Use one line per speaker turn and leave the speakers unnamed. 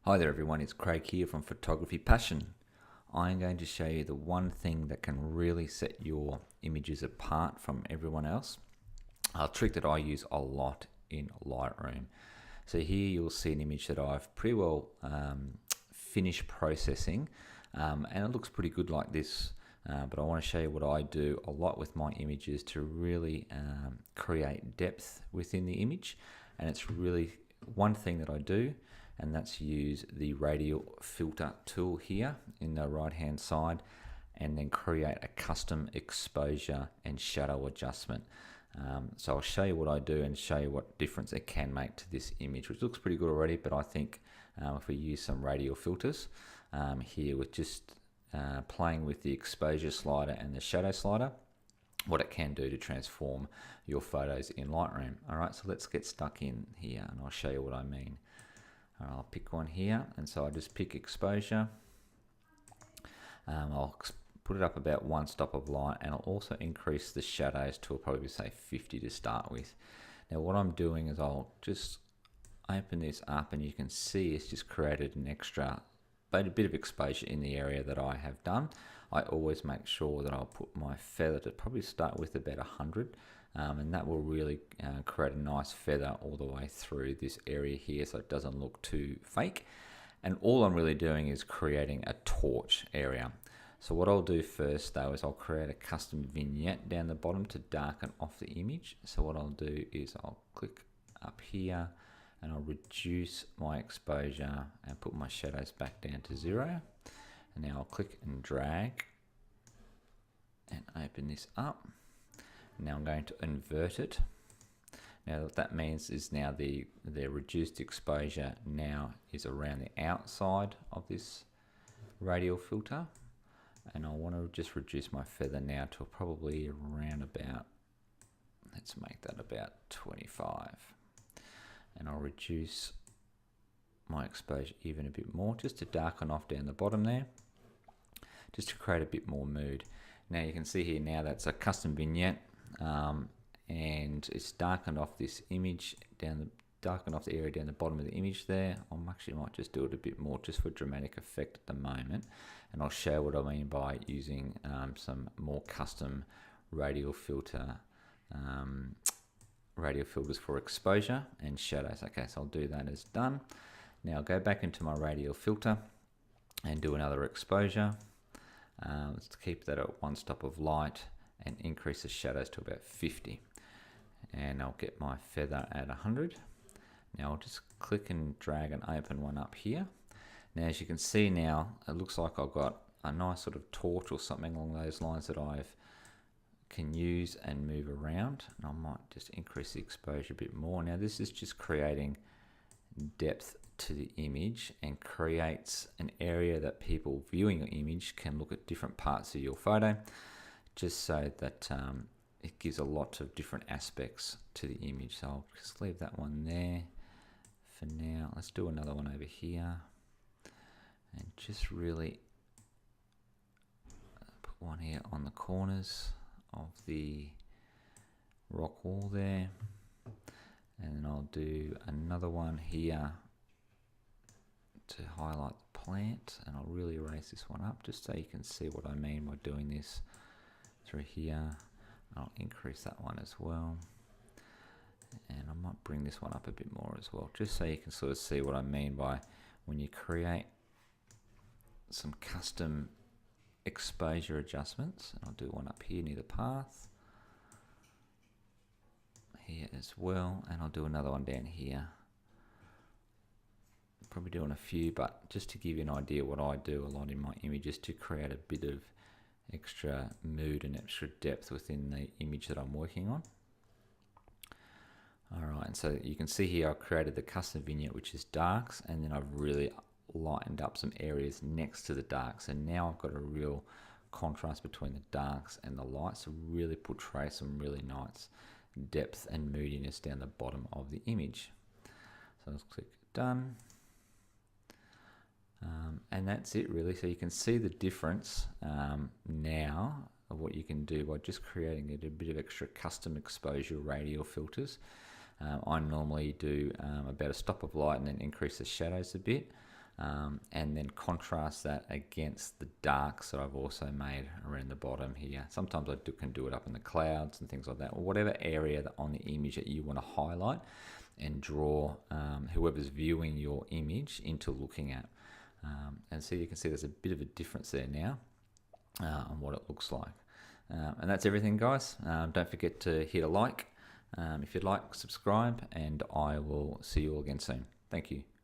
Hi there everyone, it's Craig here from Photography Passion. I'm going to show you the one thing that can really set your images apart from everyone else. A trick that I use a lot in Lightroom. So here you'll see an image that I've pretty well finished processing and it looks pretty good like this. But I want to show you what I do a lot with my images to really create depth within the image. And it's really one thing that I do, and that's use the Radial Filter tool here in the right hand side and then create a custom exposure and shadow adjustment. So I'll show you what I do and show you what difference it can make to this image, which looks pretty good already, but I think if we use some Radial Filters here with just playing with the exposure slider and the shadow slider, what it can do to transform your photos in Lightroom. Alright, so let's get stuck in here and I'll show you what I mean. I'll pick one here, and so I just pick exposure. I'll put it up about one stop of light, and I'll also increase the shadows to probably say 50 to start with. Now what I'm doing is I'll just open this up and you can see it's just created an extra a bit of exposure in the area that I have done. I always make sure that I'll put my feather to probably start with about 100, and that will really create a nice feather all the way through this area here so it doesn't look too fake. And all I'm really doing is creating a torch area. So what I'll do first though is I'll create a custom vignette down the bottom to darken off the image. So what I'll do is I'll click up here and I'll reduce my exposure and put my shadows back down to 0. And now I'll click and drag and open this up. Now I'm going to invert it. Now what that means is now the reduced exposure now is around the outside of this radial filter. And I want to just reduce my feather now to probably around about, let's make that about 25. And I'll reduce my exposure even a bit more just to darken off down the bottom there, just to create a bit more mood. Now you can see here now that's a custom vignette, and it's darkened off this image darkened off the area down the bottom of the image there. I actually might just do it a bit more just for dramatic effect at the moment, and I'll show what I mean by using some more custom radial filters for exposure and shadows. Okay, so I'll do that as done. Now I'll go back into my radial filter and do another exposure. Let's keep that at one stop of light and increase the shadows to about 50. And I'll get my feather at 100. Now I'll just click and drag and open one up here. Now as you can see now, it looks like I've got a nice sort of torch or something along those lines that I can use and move around. And I might just increase the exposure a bit more. Now this is just creating depth to the image and creates an area that people viewing your image can look at different parts of your photo, just so that it gives a lot of different aspects to the image. So I'll just leave that one there for now. Let's do another one over here and just really put one here on the corners of the rock wall there, and then I'll do another one here to highlight the plant, and I'll really raise this one up just so you can see what I mean by doing this through here. I'll increase that one as well, and I might bring this one up a bit more as well, just so you can sort of see what I mean by when you create some custom exposure adjustments. And I'll do one up here near the path here as well, and I'll do another one down here. Probably doing a few, but just to give you an idea what I do a lot in my images to create a bit of extra mood and extra depth within the image that I'm working on. Alright, and so you can see here I've created the custom vignette, which is darks, and then I've really lightened up some areas next to the darks, and now I've got a real contrast between the darks and the lights to really portray some really nice depth and moodiness down the bottom of the image. So let's click done. And that's it really. So you can see the difference now of what you can do by just creating a bit of extra custom exposure radial filters. I normally do about a stop of light and then increase the shadows a bit. and then contrast that against the darks that I've also made around the bottom here. Sometimes I can do it up in the clouds and things like that, or whatever area on the image that you want to highlight and draw whoever's viewing your image into looking at. And so you can see there's a bit of a difference there now on what it looks like. And that's everything, guys. Don't forget to hit a like if you'd like, subscribe, and I will see you all again soon. Thank you.